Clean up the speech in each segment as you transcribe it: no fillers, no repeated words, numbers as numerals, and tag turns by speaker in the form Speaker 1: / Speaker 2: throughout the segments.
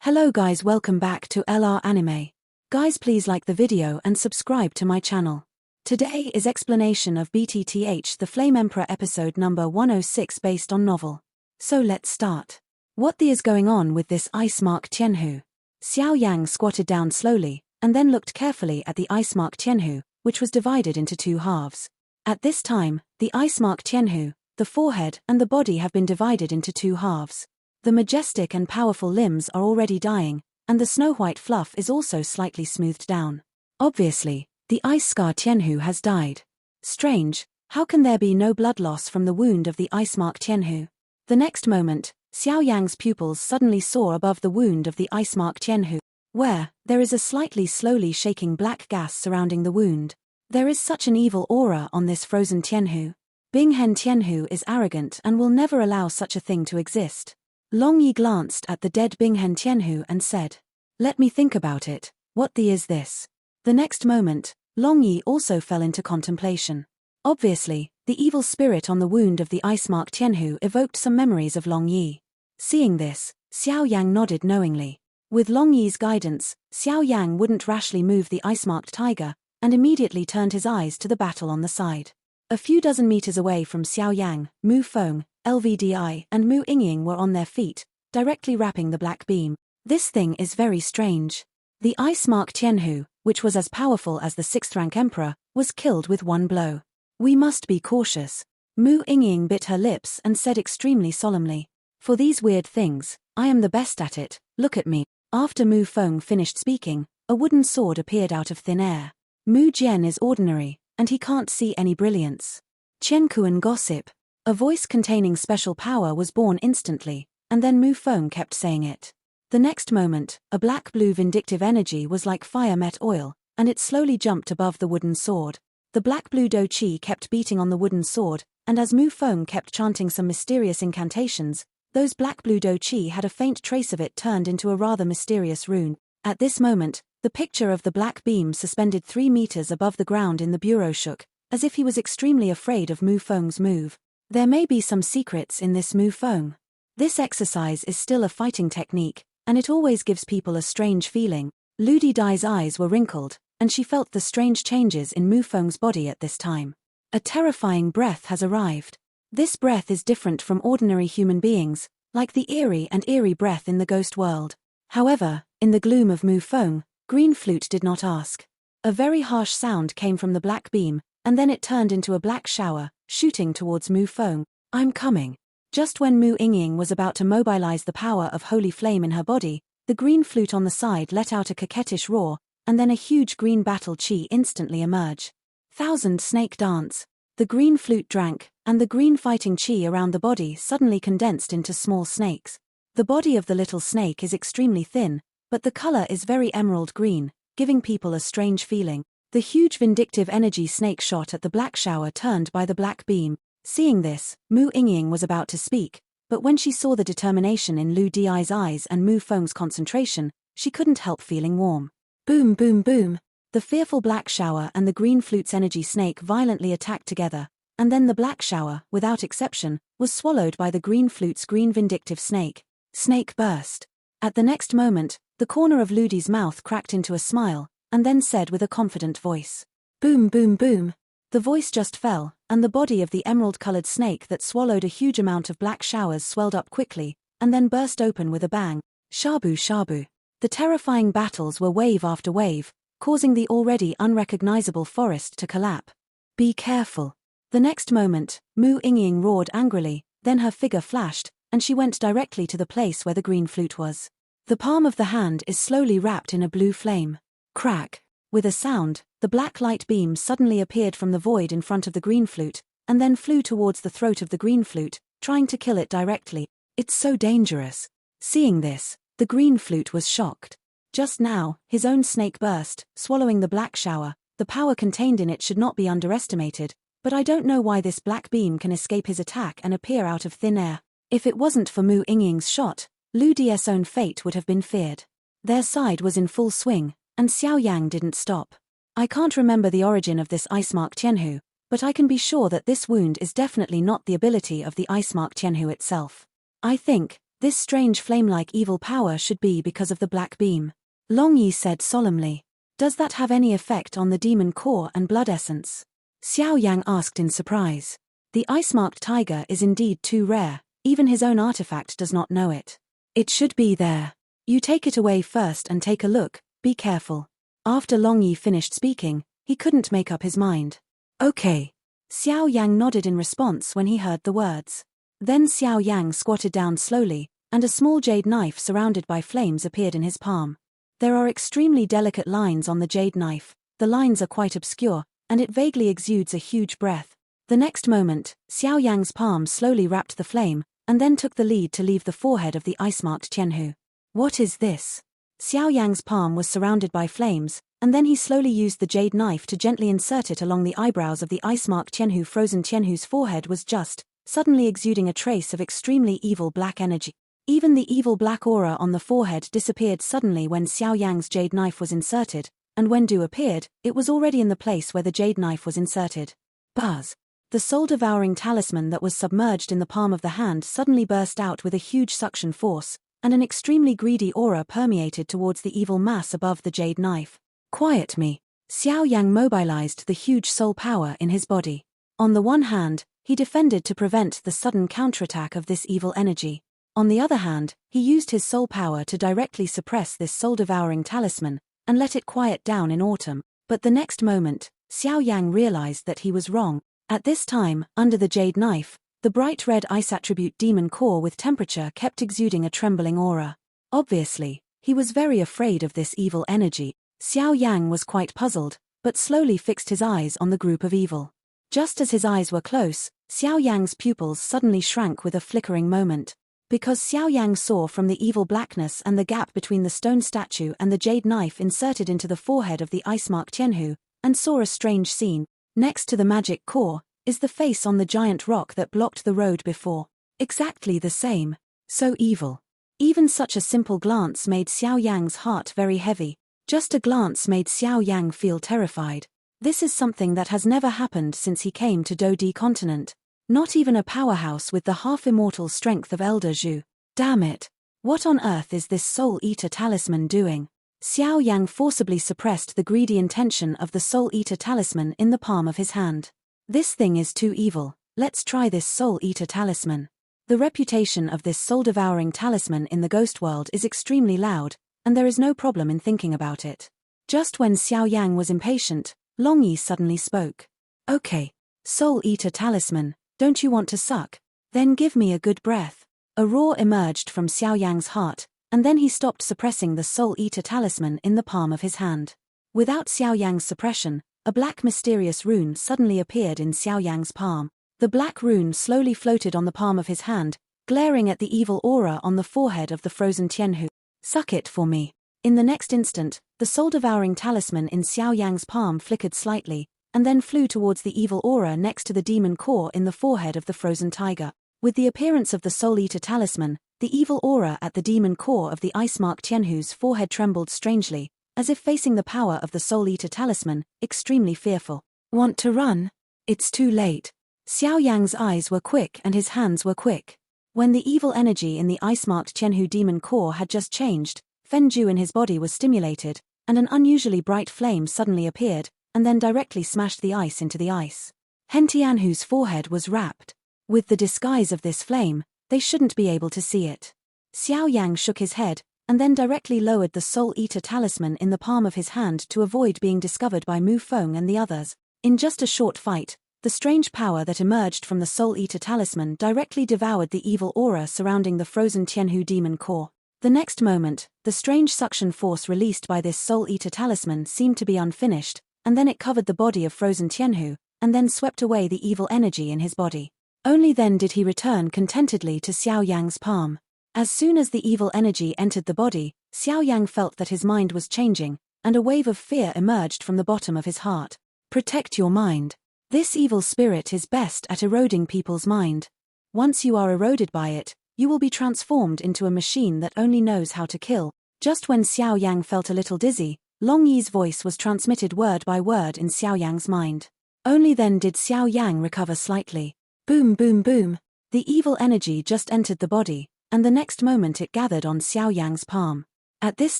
Speaker 1: Hello guys, welcome back to LR Anime. Guys, please like the video and subscribe to my channel. Today is explanation of BTTH the Flame Emperor episode number 106 based on novel. So let's start. What the is going on with this ice mark Tianhu? Xiao Yan squatted down slowly, and then looked carefully at the ice mark Tianhu, which was divided into two halves. At this time, the ice mark Tianhu, the forehead and the body have been divided into two halves. The majestic and powerful limbs are already dying, and the snow-white fluff is also slightly smoothed down. Obviously, the ice scar Tianhu has died. Strange, how can there be no blood loss from the wound of the ice mark Tianhu? The next moment, Xiao Yang's pupils suddenly soar above the wound of the ice mark Tianhu, where there is a slightly slowly shaking black gas surrounding the wound. There is such an evil aura on this frozen Tianhu. Binghen Tianhu is arrogant and will never allow such a thing to exist. Long Yi glanced at the dead Binghen Tianhu and said, "Let me think about it, what the is this?" The next moment, Long Yi also fell into contemplation. Obviously, the evil spirit on the wound of the ice mark Tianhu evoked some memories of Long Yi. Seeing this, Xiao Yang nodded knowingly. With Long Yi's guidance, Xiao Yang wouldn't rashly move the ice-marked tiger, and immediately turned his eyes to the battle on the side. A few dozen meters away from Xiao Yang, Mu Feng, LVDI and Mu Yingying were on their feet, directly wrapping the black beam. This thing is very strange. The ice mark Tianhu, which was as powerful as the 6th rank emperor, was killed with one blow. We must be cautious. Mu Yingying bit her lips and said extremely solemnly, "For these weird things, I am the best at it, look at me." After Mu Feng finished speaking, a wooden sword appeared out of thin air. Mu Jian is ordinary, and he can't see any brilliance. Qiankuan gossip. A voice containing special power was born instantly, and then Mu Feng kept saying it. The next moment, a black-blue vindictive energy was like fire met oil, and it slowly jumped above the wooden sword. The black-blue do qi kept beating on the wooden sword, and as Mu Feng kept chanting some mysterious incantations, those black-blue do qi had a faint trace of it turned into a rather mysterious rune. At this moment, the picture of the black beam suspended 3 meters above the ground in the bureau shook, as if he was extremely afraid of Mu Feng's move. There may be some secrets in this Mu Feng. This exercise is still a fighting technique, and it always gives people a strange feeling. Ludi Dai's eyes were wrinkled, and she felt the strange changes in Mu Feng's body at this time. A terrifying breath has arrived. This breath is different from ordinary human beings, like the eerie breath in the ghost world. However, in the gloom of Mu Feng, Green Flute did not ask. A very harsh sound came from the black beam, and then it turned into a black shower, shooting towards Mu Feng. "I'm coming." Just when Mu Yingying was about to mobilize the power of holy flame in her body, the green flute on the side let out a coquettish roar, and then a huge green battle chi instantly emerged. Thousand snake dance. The green flute drank, and the green fighting chi around the body suddenly condensed into small snakes. The body of the little snake is extremely thin, but the color is very emerald green, giving people a strange feeling. The huge vindictive energy snake shot at the black shower turned by the black beam. Seeing this, Mu Yingying was about to speak, but when she saw the determination in Lu Di's eyes and Mu Feng's concentration, she couldn't help feeling warm. Boom boom boom. The fearful black shower and the green flute's energy snake violently attacked together, and then the black shower, without exception, was swallowed by the green flute's green vindictive snake. Snake burst. At the next moment, the corner of Ludi's mouth cracked into a smile, and then said with a confident voice, "Boom boom boom." The voice just fell, and the body of the emerald-colored snake that swallowed a huge amount of black showers swelled up quickly, and then burst open with a bang. Shabu shabu. The terrifying battles were wave after wave, causing the already unrecognizable forest to collapse. "Be careful." The next moment, Mu Yingying roared angrily, then her figure flashed, and she went directly to the place where the green flute was. The palm of the hand is slowly wrapped in a blue flame. Crack. With a sound, the black light beam suddenly appeared from the void in front of the green flute, and then flew towards the throat of the green flute, trying to kill it directly. "It's so dangerous." Seeing this, the green flute was shocked. Just now, his own snake burst, swallowing the black shower. The power contained in it should not be underestimated, but I don't know why this black beam can escape his attack and appear out of thin air. If it wasn't for Mu Yingying's shot, Lu Di's own fate would have been feared. Their side was in full swing, and Xiao Yang didn't stop. I can't remember the origin of this ice mark Tianhu, but I can be sure that this wound is definitely not the ability of the ice mark Tianhu itself. I think This strange flame-like evil power should be because of the black beam. Long Yi said solemnly. Does that have any effect on the demon core and blood essence? Xiao Yang asked in surprise. The ice-marked tiger is indeed too rare, even his own artifact does not know it. It should be there. You take it away first and take a look, be careful. After Long Yi finished speaking, he couldn't make up his mind. Okay. Xiao Yang nodded in response when he heard the words. Then Xiao Yang squatted down slowly, and a small jade knife surrounded by flames appeared in his palm. There are extremely delicate lines on the jade knife, the lines are quite obscure, and it vaguely exudes a huge breath. The next moment, Xiao Yang's palm slowly wrapped the flame, and then took the lead to leave the forehead of the ice-marked Qianhu. What is this? Xiao Yang's palm was surrounded by flames, and then he slowly used the jade knife to gently insert it along the eyebrows of the ice-marked Qianhu. Frozen Qianhu's forehead was just, suddenly exuding a trace of extremely evil black energy. Even the evil black aura on the forehead disappeared suddenly when Xiao Yang's jade knife was inserted, and when Du appeared, it was already in the place where the jade knife was inserted. Buzz! The soul-devouring talisman that was submerged in the palm of the hand suddenly burst out with a huge suction force, and an extremely greedy aura permeated towards the evil mass above the jade knife. Quiet me! Xiao Yang mobilized the huge soul power in his body. On the one hand, he defended to prevent the sudden counterattack of this evil energy. On the other hand, he used his soul power to directly suppress this soul-devouring talisman, and let it quiet down in autumn. But the next moment, Xiao Yang realized that he was wrong. At this time, under the jade knife, the bright red ice attribute demon core with temperature kept exuding a trembling aura. Obviously, he was very afraid of this evil energy. Xiao Yang was quite puzzled, but slowly fixed his eyes on the group of evil. Just as his eyes were close, Xiao Yang's pupils suddenly shrank with a flickering moment. Because Xiao Yang saw from the evil blackness and the gap between the stone statue and the jade knife inserted into the forehead of the ice-marked Qianhu, and saw a strange scene. Next to the magic core, is the face on the giant rock that blocked the road before. Exactly the same. So evil. Even such a simple glance made Xiao Yang's heart very heavy. Just a glance made Xiao Yang feel terrified. This is something that has never happened since he came to Dodi continent. Not even a powerhouse with the half-immortal strength of Elder Zhu. Damn it! What on earth is this Soul-Eater talisman doing? Xiao Yang forcibly suppressed the greedy intention of the Soul-Eater talisman in the palm of his hand. This thing is too evil, let's try this Soul-Eater talisman. The reputation of this soul-devouring talisman in the ghost world is extremely loud, and there is no problem in thinking about it. Just when Xiao Yang was impatient, Long Yi suddenly spoke. Okay, Soul-Eater talisman. Don't you want to suck? Then give me a good breath. A roar emerged from Xiao Yang's heart, and then he stopped suppressing the Soul-Eater talisman in the palm of his hand. Without Xiao Yang's suppression, a black mysterious rune suddenly appeared in Xiao Yang's palm. The black rune slowly floated on the palm of his hand, glaring at the evil aura on the forehead of the frozen Qianhu. Suck it for me. In the next instant, the soul-devouring talisman in Xiao Yang's palm flickered slightly, and then flew towards the evil aura next to the demon core in the forehead of the frozen tiger. With the appearance of the Soul-Eater talisman, the evil aura at the demon core of the ice-marked Qianhu's forehead trembled strangely, as if facing the power of the Soul-Eater talisman, extremely fearful. Want to run? It's too late. Xiao Yang's eyes were quick and his hands were quick. When the evil energy in the ice-marked Qianhu demon core had just changed, Fenju in his body was stimulated, and an unusually bright flame suddenly appeared, and then directly smashed the ice into the ice. Hentianhu's forehead was wrapped. With the disguise of this flame, they shouldn't be able to see it. Xiao Yang shook his head, and then directly lowered the Soul-Eater talisman in the palm of his hand to avoid being discovered by Mu Feng and the others. In just a short fight, the strange power that emerged from the Soul-Eater talisman directly devoured the evil aura surrounding the frozen Qianhu demon core. The next moment, the strange suction force released by this Soul-Eater talisman seemed to be unfinished, and then it covered the body of frozen Qianhu, and then swept away the evil energy in his body. Only then did he return contentedly to Xiao Yang's palm. As soon as the evil energy entered the body, Xiao Yang felt that his mind was changing, and a wave of fear emerged from the bottom of his heart. Protect your mind. This evil spirit is best at eroding people's mind. Once you are eroded by it, you will be transformed into a machine that only knows how to kill. Just when Xiao Yang felt a little dizzy, Long Yi's voice was transmitted word by word in Xiao Yang's mind. Only then did Xiao Yang recover slightly. Boom boom boom. The evil energy just entered the body, and the next moment it gathered on Xiao Yang's palm. At this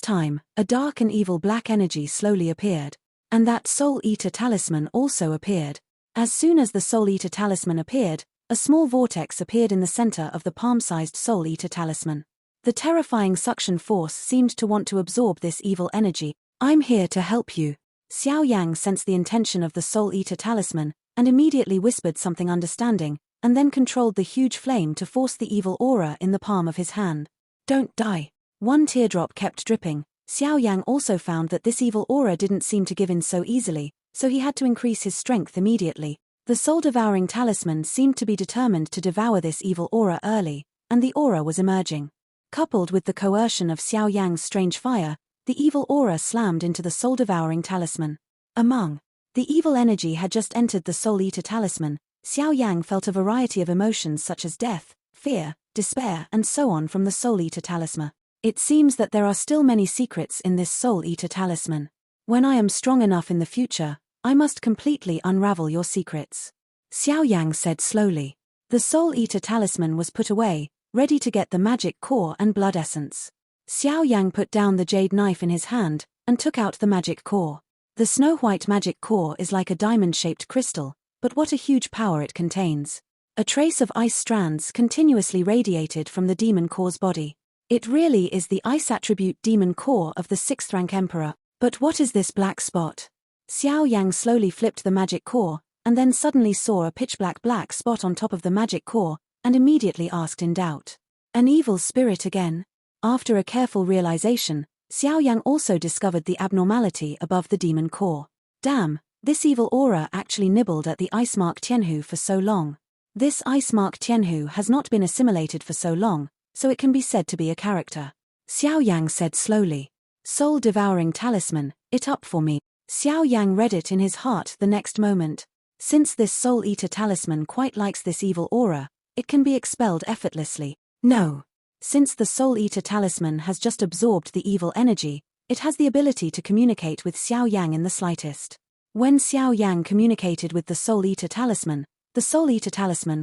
Speaker 1: time, a dark and evil black energy slowly appeared. And that Soul Eater talisman also appeared. As soon as the Soul Eater talisman appeared, a small vortex appeared in the center of the palm-sized Soul Eater talisman. The terrifying suction force seemed to want to absorb this evil energy. "I'm here to help you." Xiao Yang sensed the intention of the Soul Eater talisman, and immediately whispered something understanding, and then controlled the huge flame to force the evil aura in the palm of his hand. "Don't die." One teardrop kept dripping. Xiao Yang also found that this evil aura didn't seem to give in so easily, so he had to increase his strength immediately. The soul-devouring talisman seemed to be determined to devour this evil aura early, and the aura was emerging. Coupled with the coercion of Xiao Yang's strange fire, the evil aura slammed into the soul-devouring talisman. The evil energy had just entered the Soul Eater talisman. Xiao Yang felt a variety of emotions such as death, fear, despair, and so on from the Soul Eater talisman. It seems that there are still many secrets in this Soul Eater talisman. When I am strong enough in the future, I must completely unravel your secrets. Xiao Yang said slowly. The Soul Eater talisman was put away, ready to get the magic core and blood essence. Xiao Yang put down the jade knife in his hand, and took out the magic core. The snow-white magic core is like a diamond-shaped crystal, but what a huge power it contains. A trace of ice strands continuously radiated from the demon core's body. It really is the ice attribute demon core of the 6th rank emperor. But what is this black spot? Xiao Yang slowly flipped the magic core, and then suddenly saw a pitch-black black spot on top of the magic core, and immediately asked in doubt. An evil spirit again? After a careful realization, Xiao Yang also discovered the abnormality above the demon core. Damn, this evil aura actually nibbled at the ice mark Tianhu for so long. This ice mark Tianhu has not been assimilated for so long, so it can be said to be a character. Xiao Yang said slowly. Soul-devouring talisman, it up for me. Xiao Yang read it in his heart the next moment. Since this Soul Eater talisman quite likes this evil aura, it can be expelled effortlessly. No. Since the Soul Eater talisman has just absorbed the evil energy, it has the ability to communicate with Xiao Yang in the slightest. When Xiao Yang communicated with the Soul Eater talisman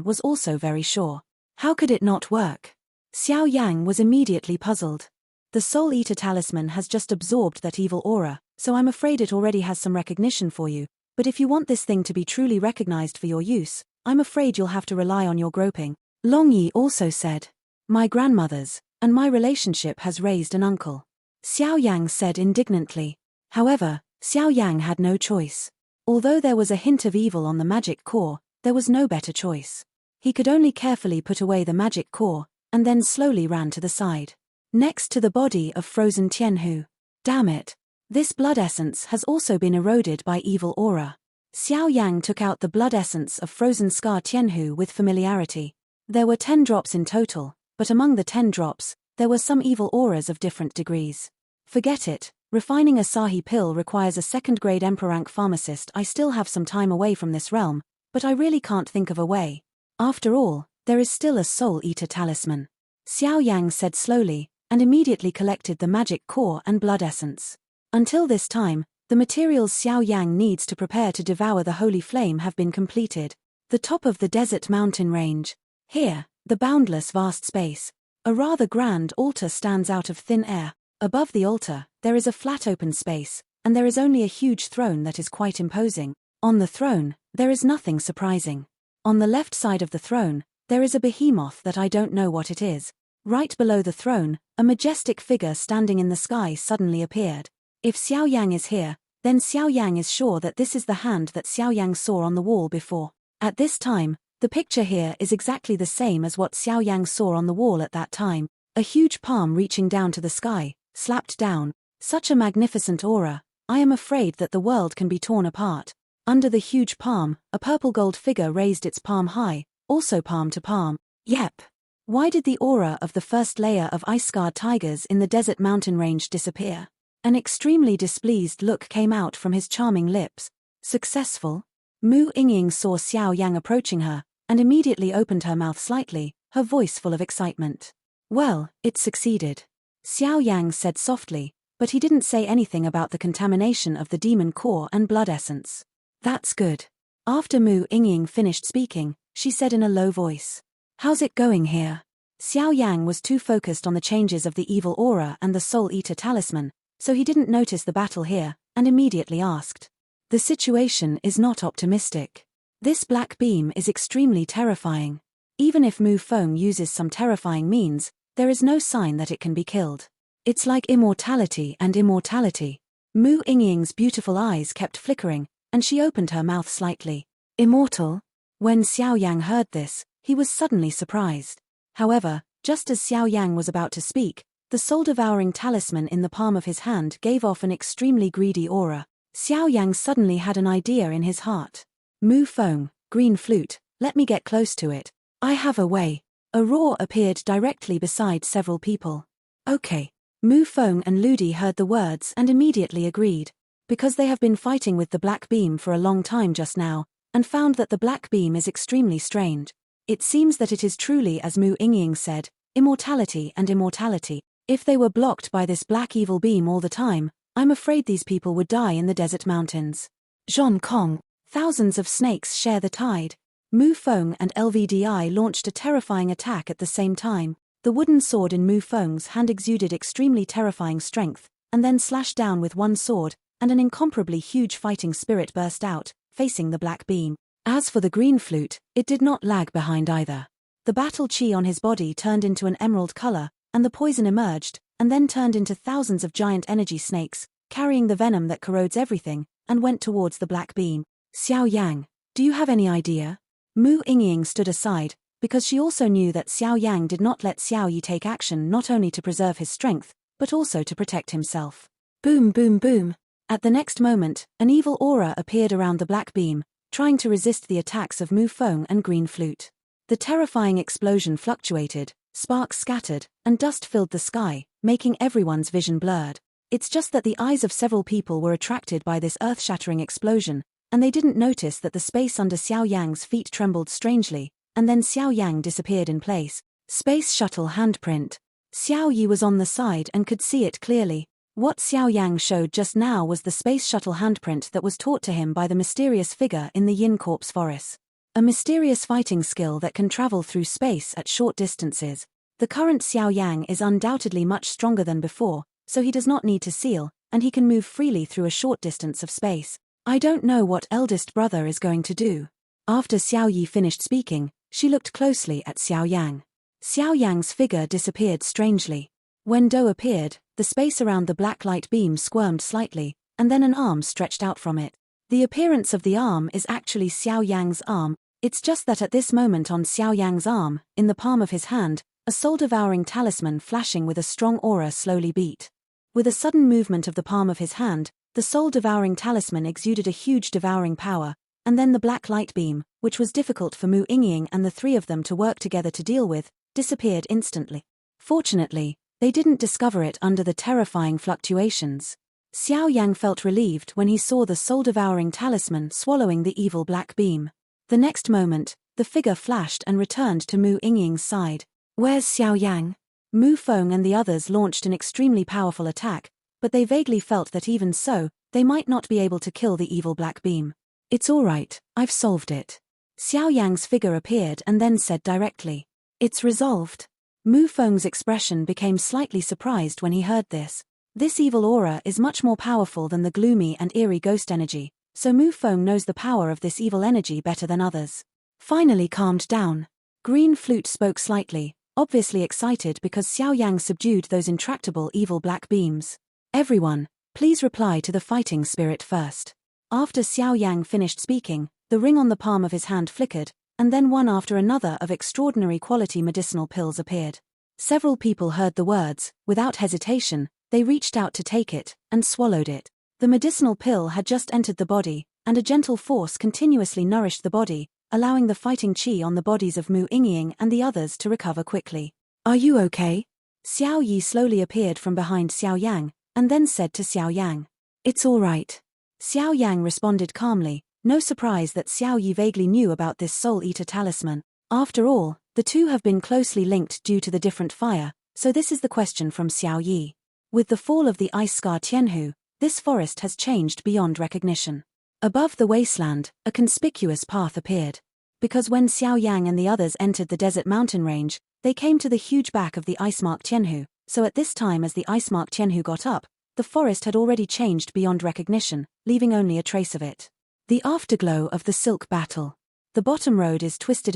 Speaker 1: was also very sure. How could it not work? Xiao Yang was immediately puzzled. The Soul Eater talisman has just absorbed that evil aura, so I'm afraid it already has some recognition for you, but if you want this thing to be truly recognized for your use, I'm afraid you'll have to rely on your groping. Long Yi also said. My grandmother's, and my relationship has raised an uncle. Xiao Yang said indignantly. However, Xiao Yang had no choice. Although there was a hint of evil on the magic core, there was no better choice. He could only carefully put away the magic core, and then slowly ran to the side. Next to the body of frozen Tianhu. Damn it. This blood essence has also been eroded by evil aura. Xiao Yang took out the blood essence of frozen scar Tianhu with familiarity. There were 10 drops in total, but among the 10 drops, there were some evil auras of different degrees. Forget it, refining a Sahi pill requires a 2nd grade Emperor rank pharmacist. I still have some time away from this realm, but I really can't think of a way. After all, there is still a Soul Eater talisman. Xiao Yang said slowly, and immediately collected the magic core and blood essence. Until this time, the materials Xiao Yang needs to prepare to devour the holy flame have been completed. The top of the desert mountain range. Here, the boundless vast space. A rather grand altar stands out of thin air. Above the altar, there is a flat open space, and there is only a huge throne that is quite imposing. On the throne, there is nothing surprising. On the left side of the throne, there is a behemoth that I don't know what it is. Right below the throne, a majestic figure standing in the sky suddenly appeared. If Xiao Yang is here, then Xiao Yang is sure that this is the hand that Xiao Yang saw on the wall before. At this time, the picture here is exactly the same as what Xiao Yang saw on the wall at that time. A huge palm reaching down to the sky, slapped down. Such a magnificent aura. I am afraid that the world can be torn apart. Under the huge palm, a purple gold figure raised its palm high, also palm to palm. Yep. Why did the aura of the first layer of ice-scarred tigers in the desert mountain range disappear? An extremely displeased look came out from his charming lips. Successful? Mu Yingying saw Xiao Yang approaching her, and immediately opened her mouth slightly, her voice full of excitement. Well, it succeeded. Xiao Yang said softly, but he didn't say anything about the contamination of the demon core and blood essence. That's good. After Mu Yingying finished speaking, she said in a low voice. How's it going here? Xiao Yang was too focused on the changes of the evil aura and the Soul Eater talisman, so he didn't notice the battle here, and immediately asked. The situation is not optimistic. This black beam is extremely terrifying. Even if Mu Feng uses some terrifying means, there is no sign that it can be killed. It's like immortality and immortality. Mu Yingying's beautiful eyes kept flickering, and she opened her mouth slightly. Immortal? When Xiao Yang heard this, he was suddenly surprised. However, just as Xiao Yang was about to speak, the soul-devouring talisman in the palm of his hand gave off an extremely greedy aura. Xiao Yang suddenly had an idea in his heart. Mu Feng, green flute, let me get close to it. I have a way. A roar appeared directly beside several people. Okay. Mu Feng and Ludi heard the words and immediately agreed. Because they have been fighting with the black beam for a long time just now, and found that the black beam is extremely strange. It seems that it is truly as Mu Yingying said, immortality and immortality. If they were blocked by this black evil beam all the time, I'm afraid these people would die in the desert mountains. Zhong Kong. Thousands of snakes share the tide. Mu Feng and LVDI launched a terrifying attack at the same time. The wooden sword in Mu Feng's hand exuded extremely terrifying strength, and then slashed down with one sword, and an incomparably huge fighting spirit burst out, facing the black beam. As for the green flute, it did not lag behind either. The battle chi on his body turned into an emerald color, and the poison emerged, and then turned into thousands of giant energy snakes, carrying the venom that corrodes everything, and went towards the black beam. Xiao Yang, do you have any idea? Mu Yingying stood aside, because she also knew that Xiao Yang did not let Xiao Yi take action not only to preserve his strength, but also to protect himself. Boom boom boom. At the next moment, an evil aura appeared around the black beam, trying to resist the attacks of Mu Feng and green flute. The terrifying explosion fluctuated, sparks scattered, and dust filled the sky, making everyone's vision blurred. It's just that the eyes of several people were attracted by this earth-shattering explosion, and they didn't notice that the space under Xiao Yang's feet trembled strangely, and then Xiao Yang disappeared in place. Space shuttle handprint. Xiao Yi was on the side and could see it clearly. What Xiao Yang showed just now was the space shuttle handprint that was taught to him by the mysterious figure in the Yin Corpse forest. A mysterious fighting skill that can travel through space at short distances. The current Xiao Yang is undoubtedly much stronger than before, so he does not need to seal, and he can move freely through a short distance of space. I don't know what eldest brother is going to do. After Xiao Yi finished speaking, she looked closely at Xiao Yang. Xiao Yang's figure disappeared strangely. When Do appeared, the space around the black light beam squirmed slightly, and then an arm stretched out from it. The appearance of the arm is actually Xiao Yang's arm. It's just that at this moment on Xiao Yang's arm, in the palm of his hand, a soul-devouring talisman flashing with a strong aura slowly beat. With a sudden movement of the palm of his hand, the soul-devouring talisman exuded a huge devouring power, and then the black light beam, which was difficult for Mu Yingying and the three of them to work together to deal with, disappeared instantly. Fortunately, they didn't discover it under the terrifying fluctuations. Xiao Yang felt relieved when he saw the soul-devouring talisman swallowing the evil black beam. The next moment, the figure flashed and returned to Mu Yingying's side. Where's Xiao Yang? Mu Feng and the others launched an extremely powerful attack, but they vaguely felt that even so, they might not be able to kill the evil black beam. It's all right, I've solved it. Xiao Yang's figure appeared and then said directly. It's resolved. Mu Feng's expression became slightly surprised when he heard this. This evil aura is much more powerful than the gloomy and eerie ghost energy, so Mu Feng knows the power of this evil energy better than others. Finally calmed down. Green Flute spoke slightly, obviously excited because Xiao Yang subdued those intractable evil black beams. Everyone, please reply to the fighting spirit first. After Xiao Yang finished speaking, the ring on the palm of his hand flickered, and then one after another of extraordinary quality medicinal pills appeared. Several people heard the words. Without hesitation, they reached out to take it, and swallowed it. The medicinal pill had just entered the body, and a gentle force continuously nourished the body, allowing the fighting chi on the bodies of Mu Yingying and the others to recover quickly. Are you okay? Xiao Yi slowly appeared from behind Xiao Yang, and then said to Xiao Yang. It's all right. Xiao Yang responded calmly, no surprise that Xiao Yi vaguely knew about this Soul Eater talisman. After all, the two have been closely linked due to the different fire, so this is the question from Xiao Yi. With the fall of the ice scar Tianhu, this forest has changed beyond recognition. Above the wasteland, a conspicuous path appeared. Because when Xiao Yang and the others entered the desert mountain range, They came to the huge back of the ice-marked Tianhu, so at this time as the ice-marked Tianhu got up, the forest had already changed beyond recognition, leaving only a trace of it. The afterglow of the silk battle. The bottom road is twisted,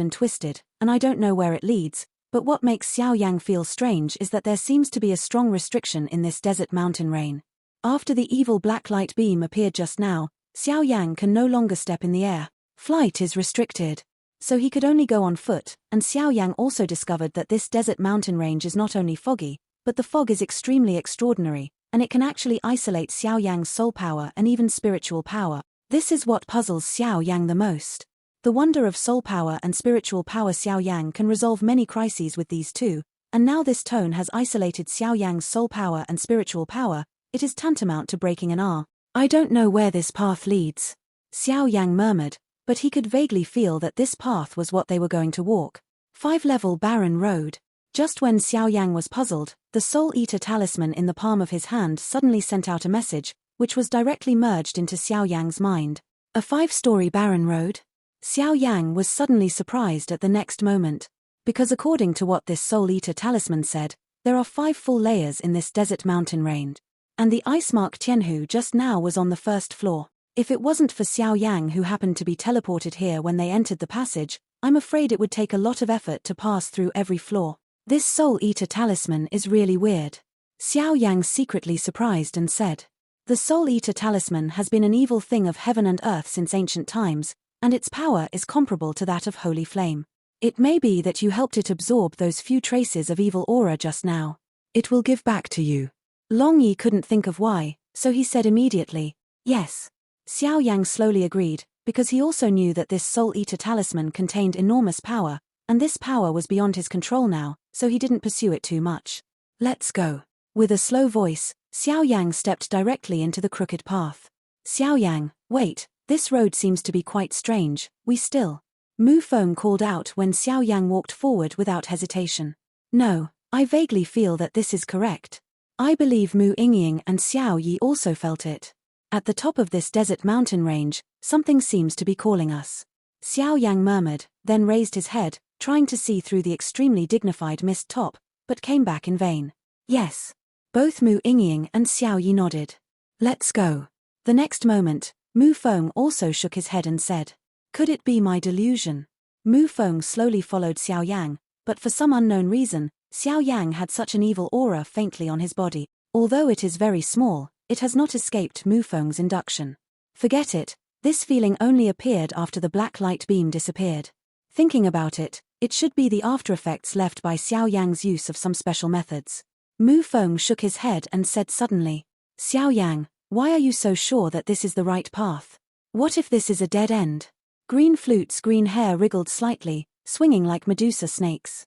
Speaker 1: and I don't know where it leads, but what makes Xiao Yang feel strange is that there seems to be a strong restriction in this desert mountain rain. After the evil black light beam appeared just now, Xiao Yang can no longer step in the air. Flight is restricted. So he could only go on foot, and Xiao Yang also discovered that this desert mountain range is not only foggy, but the fog is extremely extraordinary, and it can actually isolate Xiao Yang's soul power and even spiritual power. This is what puzzles Xiao Yang the most. The wonder of soul power and spiritual power. Xiao Yang can resolve many crises with these two, and now this tone has isolated Xiao Yang's soul power and spiritual power. It is tantamount to breaking an R. I don't know where this path leads, Xiao Yang murmured, but he could vaguely feel that this path was what they were going to walk. 5-level barren road. Just when Xiao Yang was puzzled, the Soul Eater talisman in the palm of his hand suddenly sent out a message, which was directly merged into Xiao Yang's mind. A 5-story barren road? Xiao Yang was suddenly surprised at the next moment, because according to what this Soul Eater talisman said, there are 5 full layers in this desert mountain range. And the ice-marked Tianhu just now was on the 1st floor. If it wasn't for Xiao Yang who happened to be teleported here when they entered the passage, I'm afraid it would take a lot of effort to pass through every floor. This Soul Eater talisman is really weird. Xiao Yang secretly surprised and said, the Soul Eater talisman has been an evil thing of heaven and earth since ancient times, and its power is comparable to that of holy flame. It may be that you helped it absorb those few traces of evil aura just now. It will give back to you. Long Yi couldn't think of why, so he said immediately, yes. Xiao Yang slowly agreed, because he also knew that this Soul Eater talisman contained enormous power, and this power was beyond his control now, so he didn't pursue it too much. Let's go. With a slow voice, Xiao Yang stepped directly into the crooked path. Xiao Yang, wait, this road seems to be quite strange, we still. Mu Feng called out when Xiao Yang walked forward without hesitation. No, I vaguely feel that this is correct. I believe Mu Yingying and Xiao Yi also felt it. At the top of this desert mountain range, something seems to be calling us. Xiao Yang murmured, then raised his head, trying to see through the extremely dignified mist top, but came back in vain. Yes. Both Mu Yingying and Xiao Yi nodded. Let's go. The next moment, Mu Feng also shook his head and said, could it be my delusion? Mu Feng slowly followed Xiao Yang, but for some unknown reason, Xiao Yang had such an evil aura faintly on his body. Although it is very small, it has not escaped Mu Feng's induction. Forget it, this feeling only appeared after the black light beam disappeared. Thinking about it, it should be the aftereffects left by Xiao Yang's use of some special methods. Mu Feng shook his head and said suddenly, Xiao Yang, why are you so sure that this is the right path? What if this is a dead end? Green Flute's green hair wriggled slightly, swinging like Medusa snakes.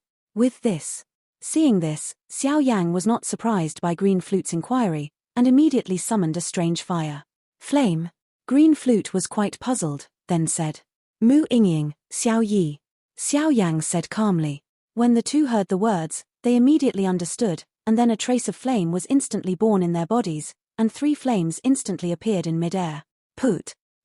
Speaker 1: Seeing this, Xiao Yang was not surprised by Green Flute's inquiry, and immediately summoned a strange fire. Flame. Green Flute was quite puzzled, then said, Mu Yingying, Xiao Yi. Xiao Yang said calmly. When the two heard the words, they immediately understood, and then a trace of flame was instantly born in their bodies, and 3 flames instantly appeared in midair.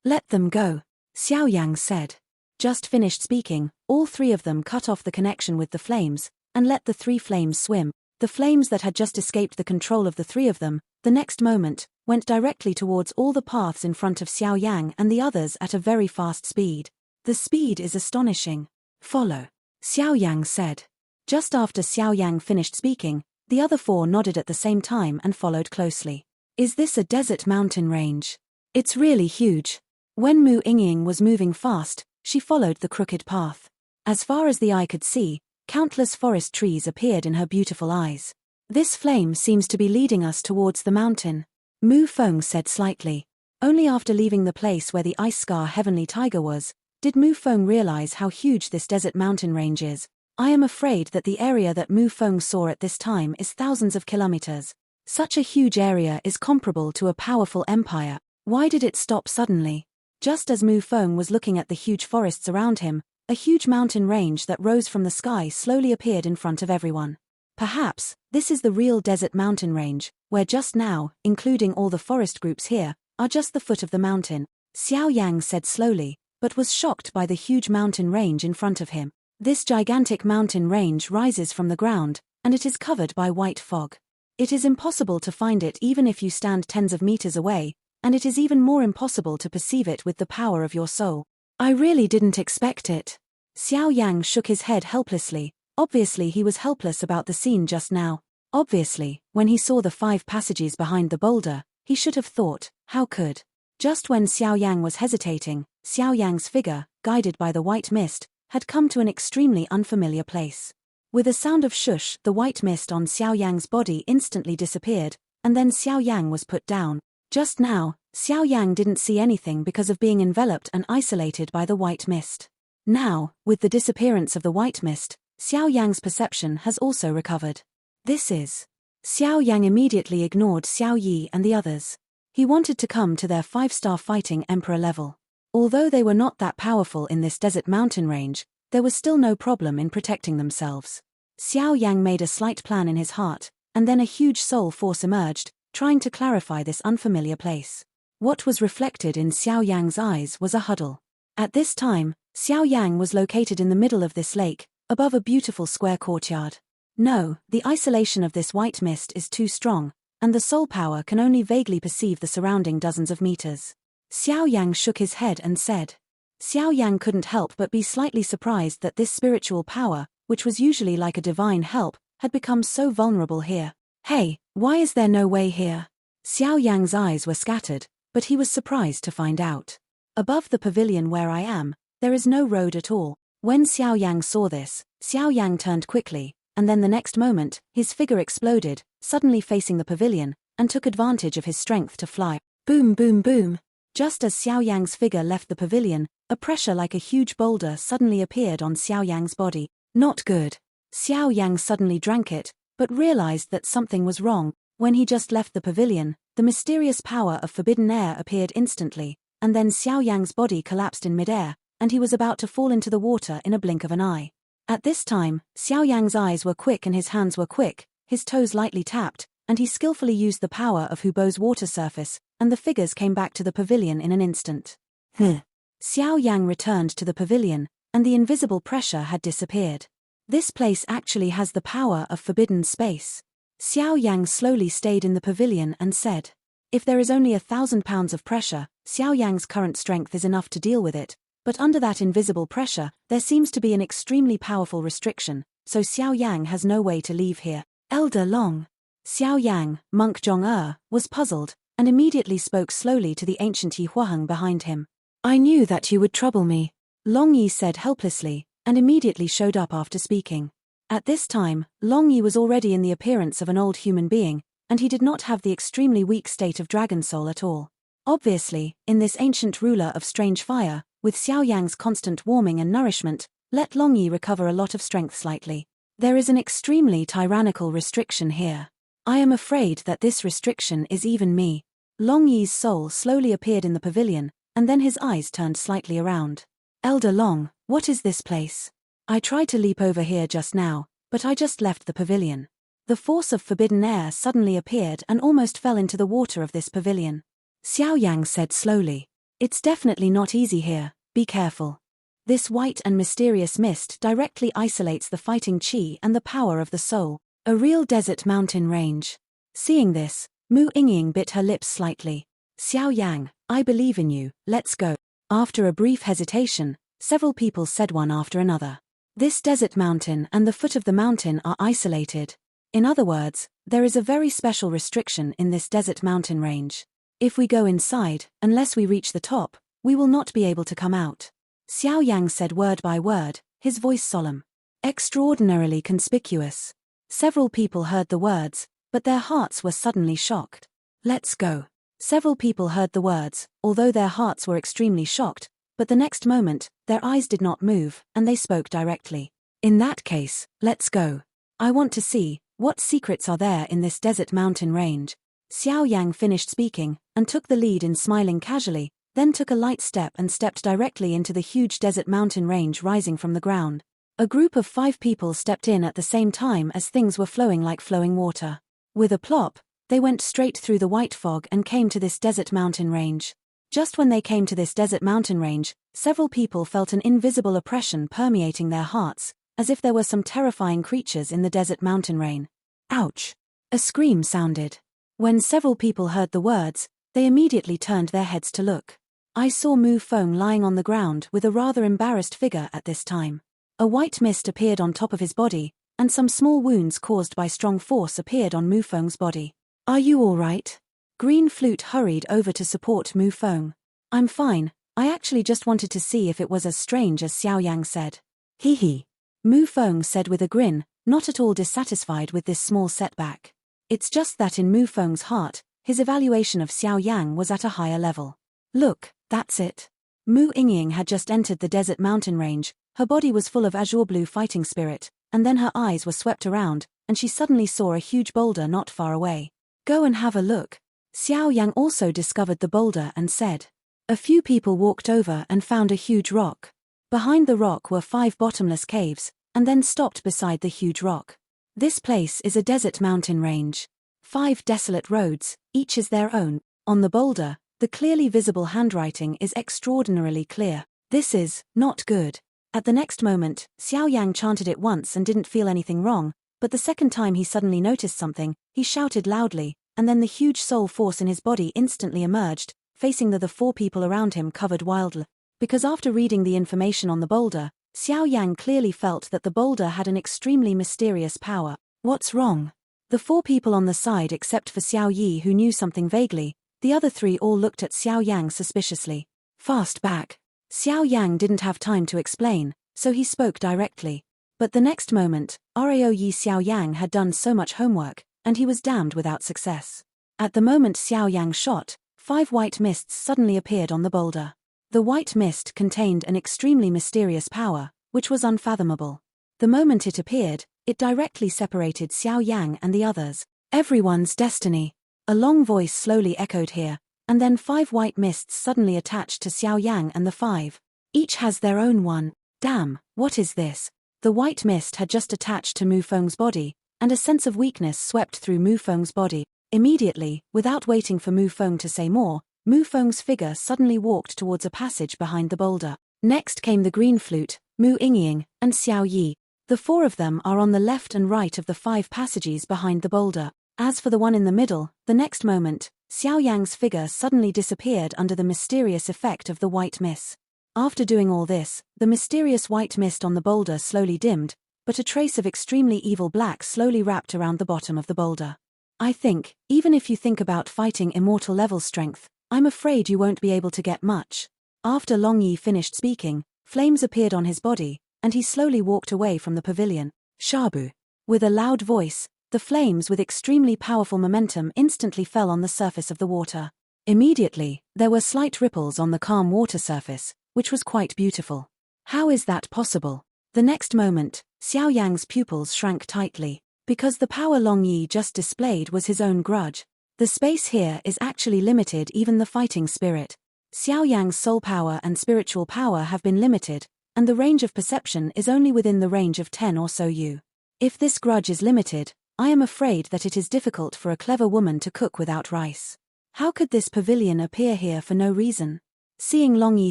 Speaker 1: Let them go, Xiao Yang said. Just finished speaking, all 3 of them cut off the connection with the flames, and let the 3 flames swim. The flames that had just escaped the control of the 3 of them, the next moment, went directly towards all the paths in front of Xiao Yang and the others at a very fast speed. The speed is astonishing. Follow, Xiao Yang said. Just after Xiao Yang finished speaking, the other 4 nodded at the same time and followed closely. Is this a desert mountain range? It's really huge. When Mu Yingying was moving fast, she followed the crooked path. As far as the eye could see, countless forest trees appeared in her beautiful eyes. This flame seems to be leading us towards the mountain, Mu Feng said slightly. Only after leaving the place where the ice scar heavenly tiger was, did Mu Feng realize how huge this desert mountain range is. I am afraid that the area that Mu Feng saw at this time is thousands of kilometers. Such a huge area is comparable to a powerful empire. Why did it stop suddenly? Just as Mu Feng was looking at the huge forests around him, a huge mountain range that rose from the sky slowly appeared in front of everyone. Perhaps, this is the real desert mountain range, where just now, including all the forest groups here, are just the foot of the mountain, Xiao Yang said slowly, but was shocked by the huge mountain range in front of him. This gigantic mountain range rises from the ground, and it is covered by white fog. It is impossible to find it even if you stand tens of meters away, and it is even more impossible to perceive it with the power of your soul. I really didn't expect it. Xiao Yan shook his head helplessly. Obviously he was helpless about the scene just now. Obviously, when he saw the 5 passages behind the boulder, he should have thought, how could? Just when Xiao Yang was hesitating, Xiao Yang's figure, guided by the white mist, had come to an extremely unfamiliar place. With a sound of shush, the white mist on Xiao Yang's body instantly disappeared, and then Xiao Yang was put down. Just now, Xiao Yang didn't see anything because of being enveloped and isolated by the white mist. Now, with the disappearance of the white mist, Xiao Yang's perception has also recovered. This is. Xiao Yang immediately ignored Xiao Yi and the others. He wanted to come to their 5-star fighting emperor level. Although they were not that powerful in this desert mountain range, there was still no problem in protecting themselves. Xiao Yang made a slight plan in his heart, and then a huge soul force emerged, trying to clarify this unfamiliar place. What was reflected in Xiao Yang's eyes was a huddle. At this time, Xiao Yang was located in the middle of this lake, above a beautiful square courtyard. No, the isolation of this white mist is too strong, and the soul power can only vaguely perceive the surrounding dozens of meters. Xiao Yang shook his head and said. Xiao Yang couldn't help but be slightly surprised that this spiritual power, which was usually like a divine help, had become so vulnerable here. Hey, why is there no way here? Xiao Yang's eyes were scattered, but he was surprised to find out. Above the pavilion where I am, there is no road at all. When Xiao Yang saw this, Xiao Yang turned quickly, and then the next moment, his figure exploded, suddenly facing the pavilion, and took advantage of his strength to fly. Boom boom boom. Just as Xiao Yang's figure left the pavilion, a pressure like a huge boulder suddenly appeared on Xiao Yang's body. Not good. Xiao Yang suddenly drank it, but realized that something was wrong. When he just left the pavilion, the mysterious power of forbidden air appeared instantly, and then Xiao Yang's body collapsed in midair, and he was about to fall into the water in a blink of an eye. At this time, Xiao Yang's eyes were quick and his hands were quick, his toes lightly tapped, and he skillfully used the power of Hubo's water surface, and the figures came back to the pavilion in an instant. Xiao Yang returned to the pavilion, and the invisible pressure had disappeared. This place actually has the power of forbidden space. Xiao Yang slowly stayed in the pavilion and said, if there is only 1,000 pounds of pressure, Xiao Yang's current strength is enough to deal with it, but under that invisible pressure, there seems to be an extremely powerful restriction, so Xiao Yang has no way to leave here. Elder Long. Xiao Yang, Monk Zhong was puzzled, and immediately spoke slowly to the ancient Yi Huaheng behind him. I knew that you would trouble me, Long Yi said helplessly, and immediately showed up after speaking. At this time, Long Yi was already in the appearance of an old human being, and he did not have the extremely weak state of dragon soul at all. Obviously, in this ancient ruler of strange fire, with Xiao Yang's constant warming and nourishment, let Long Yi recover a lot of strength slightly. There is an extremely tyrannical restriction here. I am afraid that this restriction is even me. Long Yi's soul slowly appeared in the pavilion, and then his eyes turned slightly around. Elder Long, what is this place? I tried to leap over here just now, but I just left the pavilion. The force of forbidden air suddenly appeared and almost fell into the water of this pavilion. Xiao Yang said slowly, it's definitely not easy here, be careful. This white and mysterious mist directly isolates the fighting chi and the power of the soul, a real desert mountain range. Seeing this, Mu Yingying bit her lips slightly. Xiao Yang, I believe in you, let's go. After a brief hesitation, several people said one after another. This desert mountain and the foot of the mountain are isolated. In other words, there is a very special restriction in this desert mountain range. If we go inside, unless we reach the top, we will not be able to come out. Xiao Yang said word by word, his voice solemn. Extraordinarily conspicuous. Several people heard the words, but their hearts were suddenly shocked. Let's go. Several people heard the words, although their hearts were extremely shocked, but the next moment, their eyes did not move, and they spoke directly. In that case, let's go. I want to see, what secrets are there in this desert mountain range? Xiao Yang finished speaking, and took the lead in smiling casually, then took a light step and stepped directly into the huge desert mountain range rising from the ground. A group of 5 people stepped in at the same time as things were flowing like flowing water. With a plop, they went straight through the white fog and came to this desert mountain range. Just when they came to this desert mountain range, several people felt an invisible oppression permeating their hearts, as if there were some terrifying creatures in the desert mountain rain. Ouch! A scream sounded. When several people heard the words, they immediately turned their heads to look. I saw Mu Feng lying on the ground with a rather embarrassed figure at this time. A white mist appeared on top of his body, and some small wounds caused by strong force appeared on Mu Feng's body. Are you all right? Green Flute hurried over to support Mu Feng. I'm fine, I actually just wanted to see if it was as strange as Xiao Yang said. Hee hee. Mu Feng said with a grin, not at all dissatisfied with this small setback. It's just that in Mu Feng's heart, his evaluation of Xiao Yang was at a higher level. Look, that's it. Mu Yingying had just entered the desert mountain range, her body was full of azure blue fighting spirit, and then her eyes were swept around, and she suddenly saw a huge boulder not far away. Go and have a look. Xiao Yang also discovered the boulder and said. A few people walked over and found a huge rock. Behind the rock were 5 bottomless caves, and then stopped beside the huge rock. This place is a desert mountain range. 5 desolate roads, each is their own. On the boulder, the clearly visible handwriting is extraordinarily clear. This is not good. At the next moment, Xiao Yang chanted it once and didn't feel anything wrong, but the second time he suddenly noticed something, he shouted loudly, and then the huge soul force in his body instantly emerged, facing the 4 people around him covered wildly. Because after reading the information on the boulder, Xiao Yang clearly felt that the boulder had an extremely mysterious power. What's wrong? The 4 people on the side except for Xiao Yi who knew something vaguely, the other 3 all looked at Xiao Yang suspiciously. Fast back. Xiao Yang didn't have time to explain, so he spoke directly. But the next moment, Rao Yi Xiao Yang had done so much homework, and he was damned without success. At the moment Xiao Yang shot, 5 white mists suddenly appeared on the boulder. The white mist contained an extremely mysterious power, which was unfathomable. The moment it appeared, it directly separated Xiao Yang and the others. Everyone's destiny. A long voice slowly echoed here, and then 5 white mists suddenly attached to Xiao Yang and the 5. Each has their own one. Damn, what is this? The white mist had just attached to Mu Feng's body, and a sense of weakness swept through Mu Feng's body. Immediately, without waiting for Mu Feng to say more, Mu Feng's figure suddenly walked towards a passage behind the boulder. Next came the Green Flute, Mu Yingying, and Xiao Yi. The 4 of them are on the left and right of the 5 passages behind the boulder. As for the one in the middle, the next moment, Xiao Yang's figure suddenly disappeared under the mysterious effect of the white mist. After doing all this, the mysterious white mist on the boulder slowly dimmed, but a trace of extremely evil black slowly wrapped around the bottom of the boulder. I think, even if you think about fighting immortal level strength, I'm afraid you won't be able to get much. After Long Yi finished speaking, flames appeared on his body, and he slowly walked away from the pavilion. Shabu. With a loud voice, the flames with extremely powerful momentum instantly fell on the surface of the water. Immediately, there were slight ripples on the calm water surface, which was quite beautiful. How is that possible? The next moment, Xiao Yang's pupils shrank tightly, because the power Long Yi just displayed was his own grudge. The space here is actually limited, even the fighting spirit. Xiao Yang's soul power and spiritual power have been limited, and the range of perception is only within the range of 10 or so U. If this grudge is limited, I am afraid that it is difficult for a clever woman to cook without rice. How could this pavilion appear here for no reason? Seeing Long Yi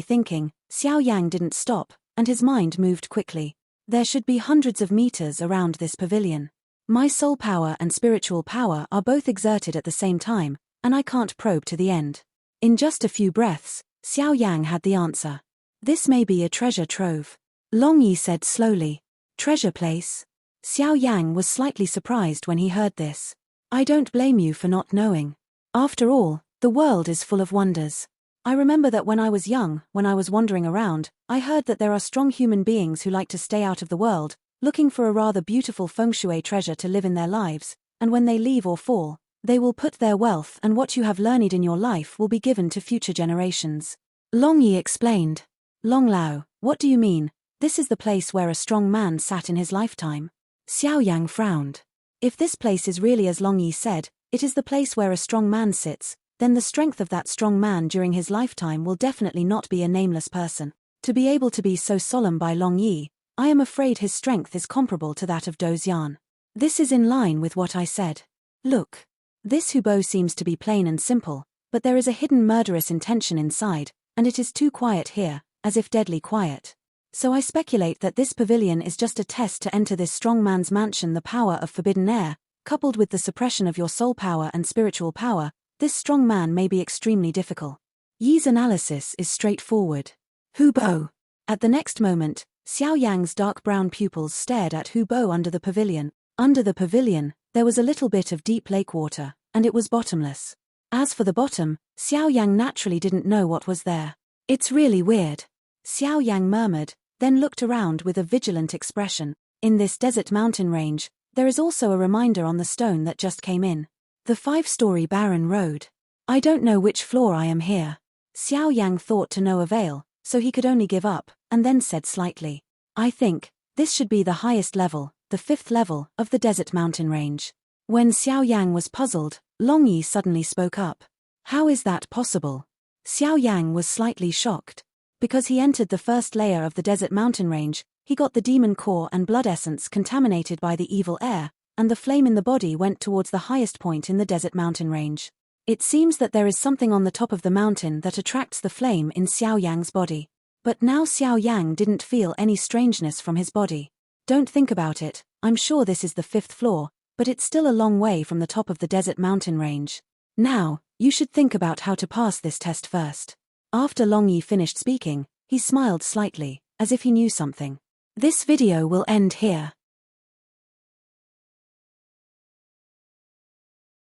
Speaker 1: thinking, Xiao Yang didn't stop, and his mind moved quickly. There should be hundreds of meters around this pavilion. My soul power and spiritual power are both exerted at the same time, and I can't probe to the end. In just a few breaths, Xiao Yang had the answer. This may be a treasure trove. Long Yi said slowly. Treasure place? Xiao Yang was slightly surprised when he heard this. I don't blame you for not knowing. After all, the world is full of wonders. I remember that when I was young, when I was wandering around, I heard that there are strong human beings who like to stay out of the world, looking for a rather beautiful feng shui treasure to live in their lives, and when they leave or fall, they will put their wealth and what you have learned in your life will be given to future generations. Long Yi explained. Long Lao, what do you mean? This is the place where a strong man sat in his lifetime. Xiao Yang frowned. If this place is really as Long Yi said, it is the place where a strong man sits, then the strength of that strong man during his lifetime will definitely not be a nameless person. To be able to be so solemn by Long Yi, I am afraid his strength is comparable to that of Dozian. This is in line with what I said. Look. This Hubo seems to be plain and simple, but there is a hidden murderous intention inside, and it is too quiet here, as if deadly quiet. So I speculate that this pavilion is just a test to enter this strong man's mansion. The power of forbidden air, coupled with the suppression of your soul power and spiritual power, this strong man may be extremely difficult. Yi's analysis is straightforward. Hu Bo. At the next moment, Xiao Yang's dark brown pupils stared at Hu Bo under the pavilion. Under the pavilion, there was a little bit of deep lake water, and it was bottomless. As for the bottom, Xiao Yang naturally didn't know what was there. It's really weird, Xiao Yang murmured, then looked around with a vigilant expression. In this desert mountain range, there is also a reminder on the stone that just came in. The 5-story barren road. I don't know which floor I am here. Xiao Yang thought to no avail, so he could only give up, and then said slightly, I think this should be the highest level, the 5th level of the desert mountain range. When Xiao Yang was puzzled, Long Yi suddenly spoke up. How is that possible? Xiao Yang was slightly shocked. Because he entered the first layer of the desert mountain range, he got the demon core and blood essence contaminated by the evil air, and the flame in the body went towards the highest point in the desert mountain range. It seems that there is something on the top of the mountain that attracts the flame in Xiao Yang's body. But now Xiao Yang didn't feel any strangeness from his body. Don't think about it, I'm sure this is the 5th floor, but it's still a long way from the top of the desert mountain range. Now, you should think about how to pass this test first. After Long Yi finished speaking, he smiled slightly, as if he knew something. This video will end here.